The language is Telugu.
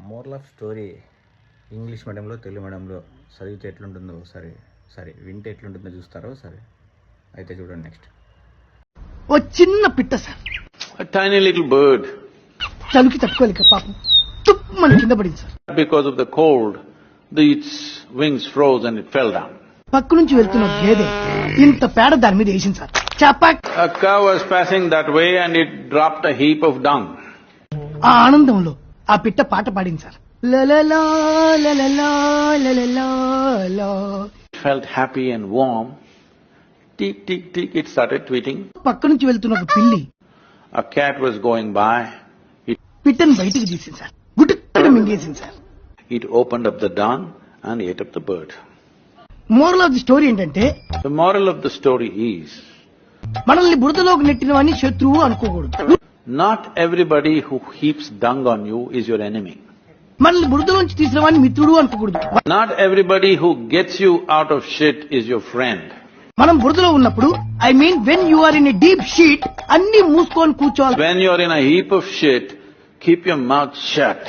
మోరల్ ఆఫ్ స్టోరీ ఇంగ్లీష్ మీడియంలో తెలుగు మీడియంలో చదివితే ఎట్లుంటుందో సరే వింటే ఎట్లుంటుందో చూస్తారో సరే అయితే చూడండి నెక్స్ట్. ఓ చిన్న పిట్ట sir, A tiny little bird, చలికి తట్టుకోలేక పాపం తుప్పమని కింద పడింది sir. because of the cold, its wings froze and it fell down. పక్క నుంచి వెళ్తున్న గేదె ఇంత పేడ దాని మీద వేసింది sir. Chepauk. A cow was passing that way and it dropped a heap of dung. ఆ ఆనందంలో ఆ పిట్ట పాట పాడింది సార్. లలలా లలలా లలలా లా. It felt happy and warm. Tick, tick, tick, it started tweeting. పక్క నుంచి వెళ్తున్న ఒక పిల్లి A cat was going by. పిట్టని బయటికి తీసింది సార్. గుట్టుగా మింగేసింది sir. It opened up the dung and ate up the bird. Moral of the story ఏంటంటే, The moral of the story is, మనల్ని బురదలోకి నెట్టిన వాడిని శత్రువు అనుకోకూడదు. not everybody who heaps dung on you is your enemy. మనల్ని బురదలోంచి తీసిన వాడిని మిత్రుడు అనుకోకూడదు. Not everybody who gets you out of shit is your friend. మనం బురదలో ఉన్నప్పుడు, I mean when you are in a deep shit, అన్ని మూసుకొని కూర్చోవాలి. When you're in a heap of shit, keep your mouth shut.